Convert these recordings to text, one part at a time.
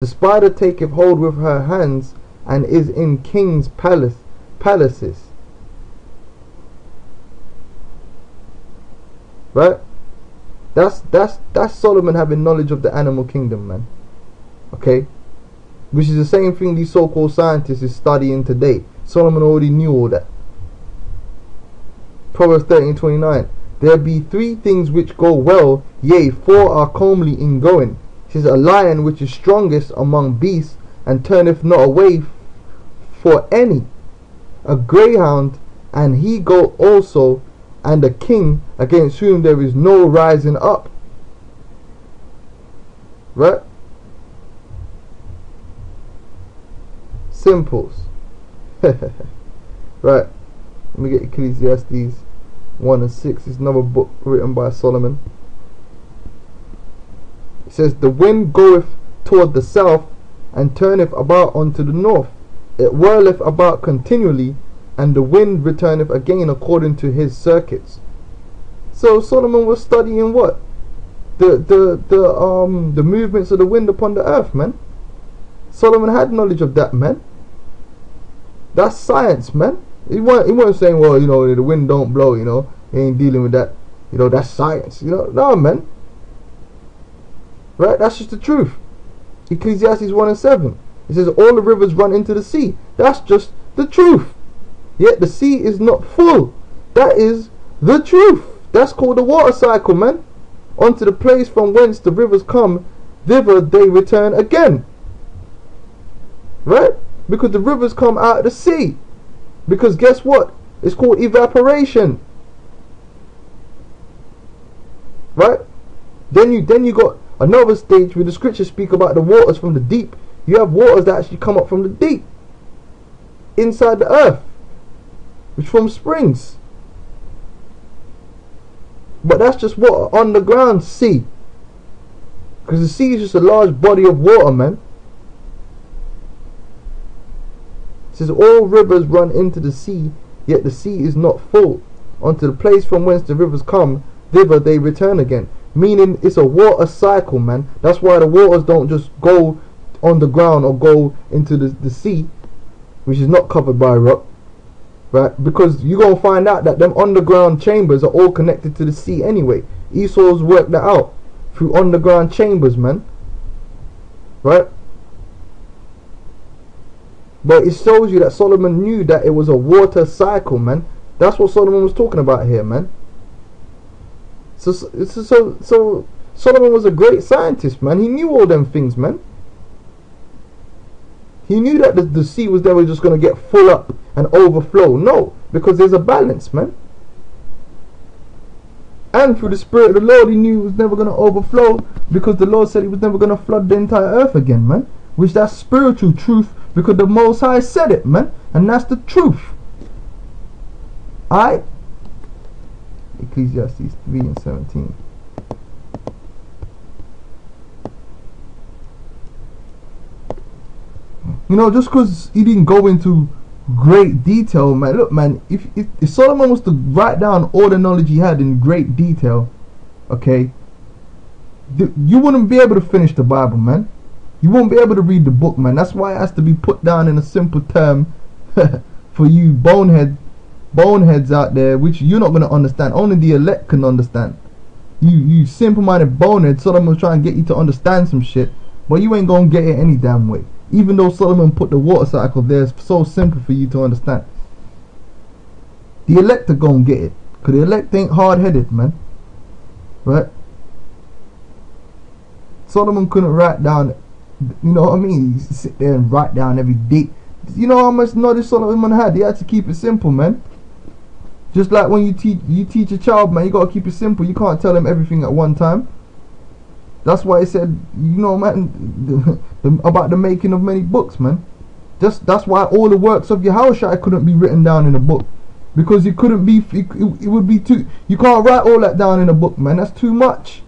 The spider taketh hold with her hands, and is in kings' palaces. Right? That's Solomon having knowledge of the animal kingdom, man. Okay? Which is the same thing these so-called scientists is studying today. Solomon already knew all that. Proverbs 13:29. There be 3 things which go well, yea, 4 are comely in going. It says, a lion which is strongest among beasts, and turneth not away for any. A greyhound, and he go also, and a king against whom there is no rising up. Right? Simples. Right. Let me get Ecclesiastes 1 and 6. It's another book written by Solomon. It says, the wind goeth toward the south, and turneth about unto the north. It whirleth about continually, and the wind returneth again according to his circuits. So Solomon was studying what? The movements of the wind upon the earth, man. Solomon had knowledge of that, man. That's science, man. He wasn't saying, well, the wind don't blow, he ain't dealing with that. That's science. No, man. Right? That's just the truth. Ecclesiastes 1 and 7. It says, all the rivers run into the sea. That's just the truth. Yet the sea is not full. That is the truth. That's called the water cycle, man. Unto the place from whence the rivers come, thither they return again. Right? Because the rivers come out of the sea. Because guess what? It's called evaporation. Right? Then you got another stage where the scriptures speak about the waters from the deep. You have waters that actually come up from the deep, inside the earth, which from springs. But that's just water on the ground, sea. Because the sea is just a large body of water, man. It says all rivers run into the sea, yet the sea is not full. Unto the place from whence the rivers come, thither they return again. Meaning it's a water cycle, man. That's why the waters don't just go on the ground or go into the sea, which is not covered by rock. Right? Because you're going to find out that them underground chambers are all connected to the sea anyway. Esau's worked that out through underground chambers, man. Right? But it shows you that Solomon knew that it was a water cycle, man. That's what Solomon was talking about here, man. So Solomon was a great scientist, man. He knew all them things, man. He knew that the sea was never just going to get full up and overflow. No, because there's a balance, man. And through the Spirit of the Lord, he knew it was never going to overflow, because the Lord said he was never going to flood the entire earth again, man. Which that's spiritual truth, because the Most High said it, man. And that's the truth. Alright? Ecclesiastes 3 and 17. Just because he didn't go into great detail, man. Look, man, if Solomon was to write down all the knowledge he had in great detail, okay, you wouldn't be able to finish the Bible, man. You won't be able to read the book, man. That's why it has to be put down in a simple term for you boneheads out there, which you're not going to understand. Only the elect can understand. You simple-minded bonehead. Solomon was trying to get you to understand some shit, but you ain't going to get it any damn way. Even though Solomon put the water cycle there, it's so simple for you to understand. The elect are going to get it, because the elect ain't hard-headed, man. Right? Solomon couldn't write down, you know what I mean? He sit there and write down every date. You know how much knowledge Solomon had? He had to keep it simple, man. Just like when you teach a child, man, you got to keep it simple. You can't tell them everything at one time. That's why it said, man, about the making of many books, man. That's why all the works of Yahushua couldn't be written down in a book, because it couldn't be. It would be too. You can't write all that down in a book, man. That's too much.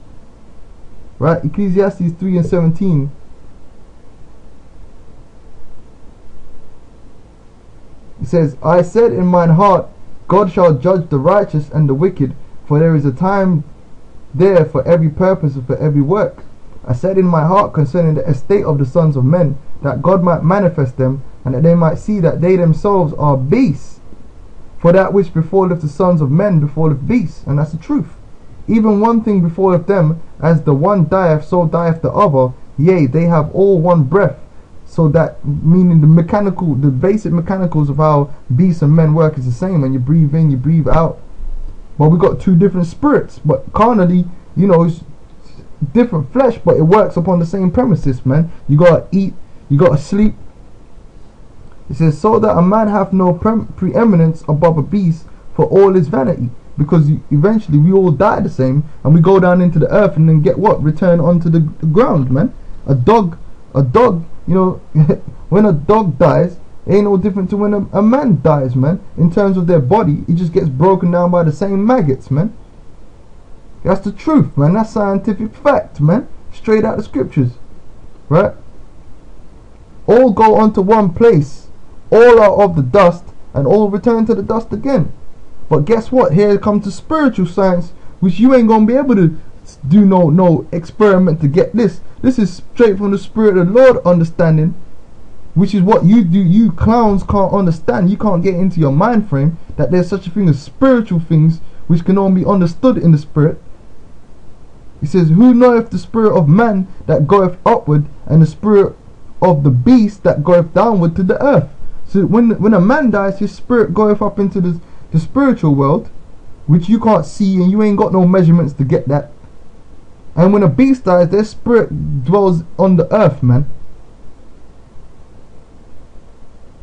Right? Ecclesiastes 3 and 17. It says, I said in mine heart, God shall judge the righteous and the wicked, for there is a time there for every purpose and for every work. I said in my heart concerning the estate of the sons of men, that God might manifest them, and that they might see that they themselves are beasts. For that which befalleth the sons of men befalleth beasts, and that's the truth. Even one thing befalleth them, as the one dieth, so dieth the other. Yea, they have all one breath. So that, meaning the basic mechanicals of how beasts and men work is the same. When you breathe in, you breathe out. But we got two different spirits. But carnally, you know, it's different flesh, but it works upon the same premises, man. You gotta eat, you gotta sleep. It says, so that a man have no preeminence above a beast, for all is vanity. Because eventually we all die the same, and we go down into the earth and then get what? Return onto the ground, man. A dog, you know, when a dog dies, it ain't no different to when a man dies, man. In terms of their body, it just gets broken down by the same maggots, man. That's the truth, man. That's scientific fact, man. Straight out the scriptures, right? All go onto one place. All are of the dust, and all return to the dust again. But guess what? Here comes the spiritual science, which you ain't gonna be able to do no experiment to get this. This is straight from the Spirit of the Lord understanding, which is what you do. You clowns can't understand. You can't get into your mind frame that there's such a thing as spiritual things which can only be understood in the Spirit. He says, who knoweth the spirit of man that goeth upward, and the spirit of the beast that goeth downward to the earth? So when a man dies, his spirit goeth up into the spiritual world, which you can't see, and you ain't got no measurements to get that. And when a beast dies, their spirit dwells on the earth, man.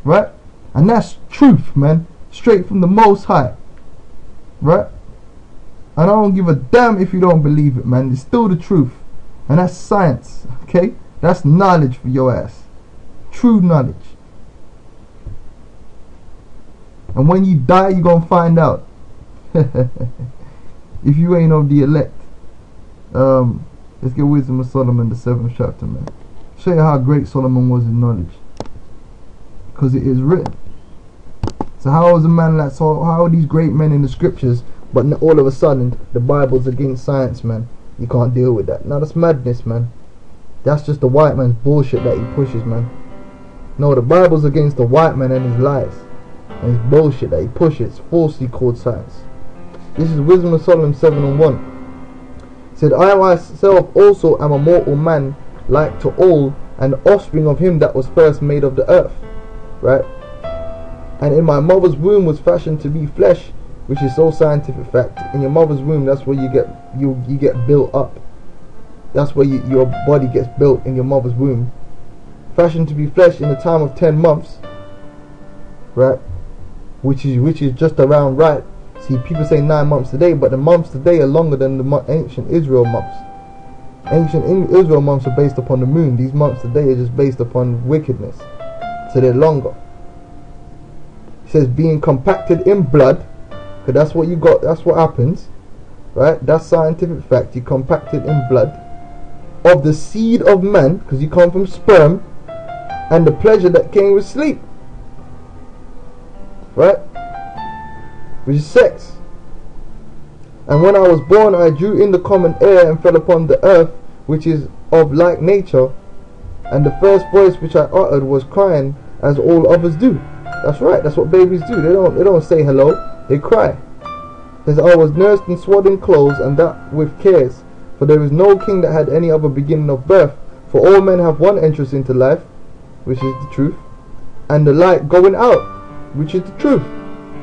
Right? And that's truth, man. Straight from the Most High. Right? And I don't give a damn if you don't believe it, man. It's still the truth. And that's science, okay? That's knowledge for your ass. True knowledge. And when you die, you're going to find out. If you ain't of the elect. Let's get Wisdom of Solomon, the 7th chapter, man. Show you how great Solomon was in knowledge. Because it is written. So how is a man like, so how are these great men in the scriptures, but all of a sudden the Bible's against science, man? You can't deal with that. Now that's madness, man. That's just the white man's bullshit that he pushes, man. No, the Bible's against the white man and his lies and his bullshit that he pushes, falsely called science. This is Wisdom of Solomon 7:1. Said, I myself also am a mortal man, like to all, and offspring of him that was first made of the earth. Right? And in my mother's womb was fashioned to be flesh, which is so scientific fact. In your mother's womb, that's where you get built up. That's where your body gets built, in your mother's womb. Fashioned to be flesh in the time of 10 months. Right? Which is just around right. See, people say 9 months today, but the months today are longer than the ancient Israel months. Ancient Israel months are based upon the moon. These months today are just based upon wickedness. So they're longer. It says being compacted in blood, because that's what you got, that's what happens. Right? That's scientific fact. You compacted in blood. Of the seed of man, because you come from sperm, and the pleasure that came with sleep. Right? Which is sex. And when I was born, I drew in the common air and fell upon the earth, which is of like nature. And the first voice which I uttered was crying, as all others do. That's right. That's what babies do. They don't say hello. They cry. As I was nursed in swaddling clothes, and that with cares. For there is no king that had any other beginning of birth. For all men have one entrance into life, which is the truth, and the light going out, which is the truth.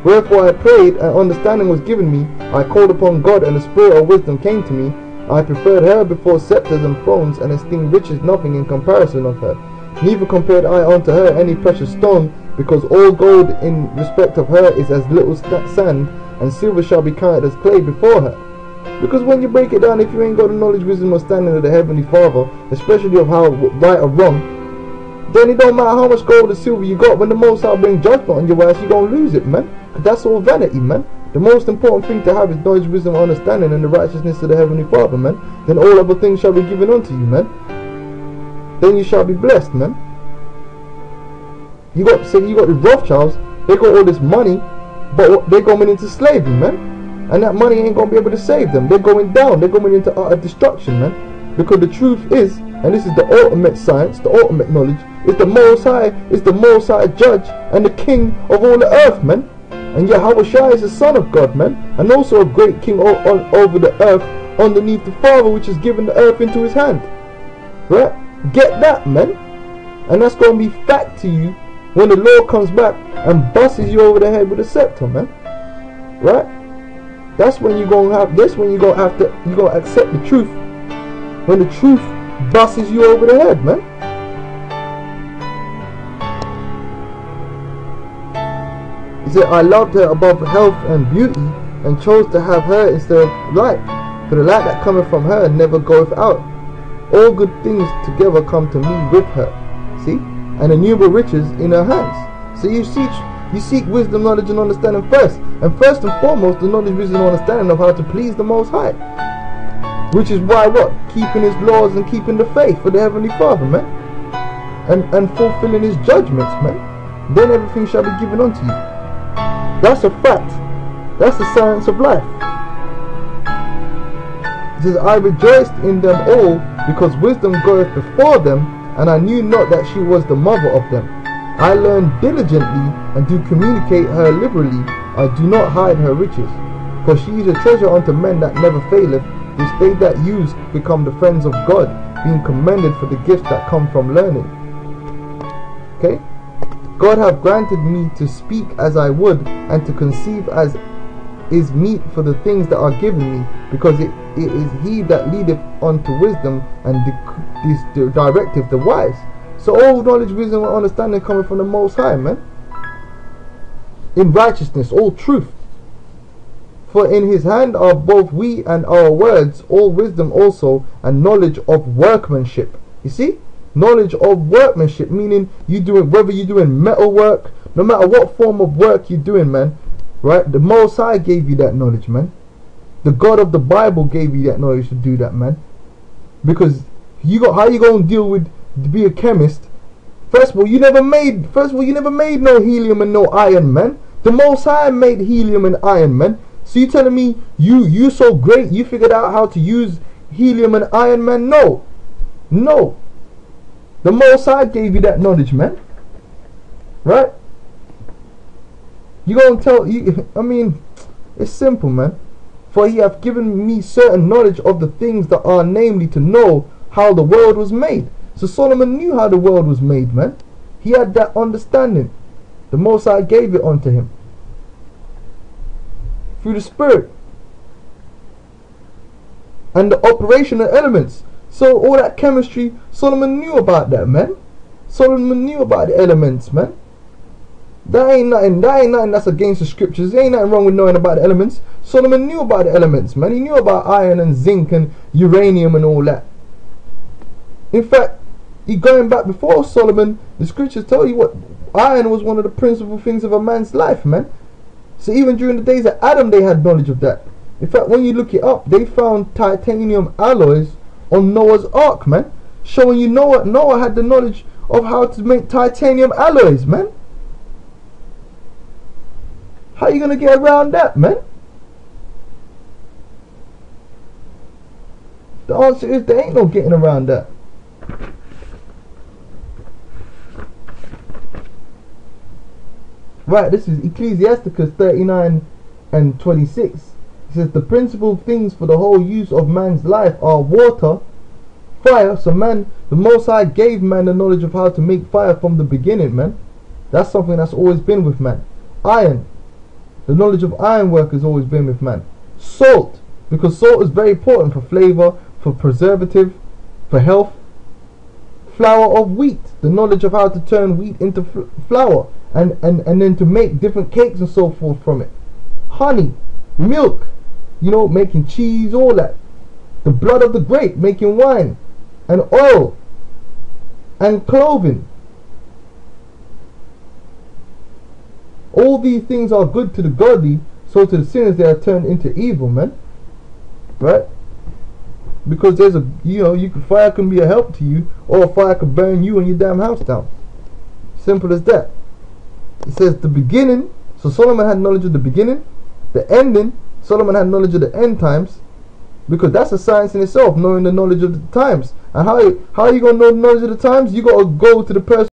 Wherefore I prayed, and understanding was given me. I called upon God, and the spirit of wisdom came to me. I preferred her before scepters and thrones, and esteemed riches nothing in comparison of her. Neither compared I unto her any precious stone, because all gold in respect of her is as little sand, and silver shall be counted as clay before her. Because when you break it down, if you ain't got the knowledge, wisdom, or standing of the Heavenly Father, especially of how right or wrong, then it don't matter how much gold or silver you got. When the Most High bring judgment on your ass, you gonna lose it, man. Cause that's all vanity, man. The most important thing to have is knowledge, wisdom, understanding, and the righteousness of the Heavenly Father, man. Then all other things shall be given unto you, man. Then you shall be blessed, man. You got the Rothschilds. They got all this money, but they're going into slavery, man. And that money ain't gonna be able to save them. They're going down. They're going into utter destruction, man. Because the truth is, and this is the ultimate science, the ultimate knowledge, is the Most High, is the Most High Judge and the King of all the earth, man. And Yahweh Shai is the Son of God, man, and also a great King over the earth, underneath the Father, which has given the earth into his hand. Right? Get that, man. And that's going to be fact to you when the Lord comes back and busts you over the head with a scepter, man. Right? That's when you're going to have, that's when you're going to have to, you're going to accept the truth. When the truth busts you over the head, man. He said, I loved her above health and beauty, and chose to have her instead of light. For the light that cometh from her never goeth out. All good things together come to me with her. See? And innumerable riches in her hands. So you seek wisdom, knowledge, and understanding first. And first and foremost, the knowledge, wisdom, and understanding of how to please the Most High. Which is why what? Keeping his laws and keeping the faith for the Heavenly Father, man. And fulfilling his judgments, man. Then everything shall be given unto you. That's a fact. That's the science of life. It says, I rejoiced in them all, because wisdom goeth before them, and I knew not that she was the mother of them. I learned diligently, and do communicate her liberally. I do not hide her riches. For she is a treasure unto men that never faileth, which they that use become the friends of God, being commended for the gifts that come from learning. Okay? God hath granted me to speak as I would, and to conceive as is meet for the things that are given me, because it is he that leadeth unto wisdom, and directeth the wise. So all knowledge, wisdom, and understanding coming from the Most High, man. In righteousness, all truth. For in his hand are both we and our words, all wisdom also, and knowledge of workmanship. You see? Knowledge of workmanship, meaning you doing, whether you're doing metal work, no matter what form of work you're doing, man. Right? The Most High gave you that knowledge, man. The God of the Bible gave you that knowledge to do that, man. Because you got, how you gonna deal with, to be a chemist? First of all, you never made no helium and no iron, man. The Most High made helium and iron, man. So you telling me you so great, you figured out how to use helium and iron, man? No. No. The Most High gave you that knowledge, man. Right? You gonna tell you? I mean, it's simple, man. For he hath given me certain knowledge of the things that are, namely, to know how the world was made. So Solomon knew how the world was made, man. He had that understanding. The Most High gave it unto him through the Spirit and the operational elements. So all that chemistry, Solomon knew about that, man. Solomon knew about the elements, man. That ain't nothing that's against the scriptures. There ain't nothing wrong with knowing about the elements. Solomon knew about the elements, man. He knew about iron and zinc and uranium and all that. In fact, going back before Solomon, the scriptures tell you what iron was one of the principal things of a man's life, man. So even during the days of Adam, they had knowledge of that. In fact, when you look it up, they found titanium alloys on Noah's Ark, man, showing you Noah had the knowledge of how to make titanium alloys, man. How you gonna get around that, man? The answer is there ain't no getting around that. Right, this is Ecclesiasticus 39 and 26. It says the principal things for the whole use of man's life are water, fire. So man, the Most High gave man the knowledge of how to make fire from the beginning, man. That's something that's always been with man. Iron, the knowledge of iron work has always been with man. Salt, because salt is very important for flavor, for preservative, for health. Flour of wheat, the knowledge of how to turn wheat into flour, and then to make different cakes and so forth from it. Honey, milk, you know, making cheese, all that. The blood of the grape, making wine, and oil, and clothing. All these things are good to the godly, so to the sinners they are turned into evil, man. Right? Because there's a, you know, fire can be a help to you, or fire can burn you and your damn house down. Simple as that. It says the beginning, so Solomon had knowledge of the beginning. The ending, Solomon had knowledge of the end times. because that's a science in itself, knowing the knowledge of the times. And how are you gonna know the knowledge of the times? You gotta go to the person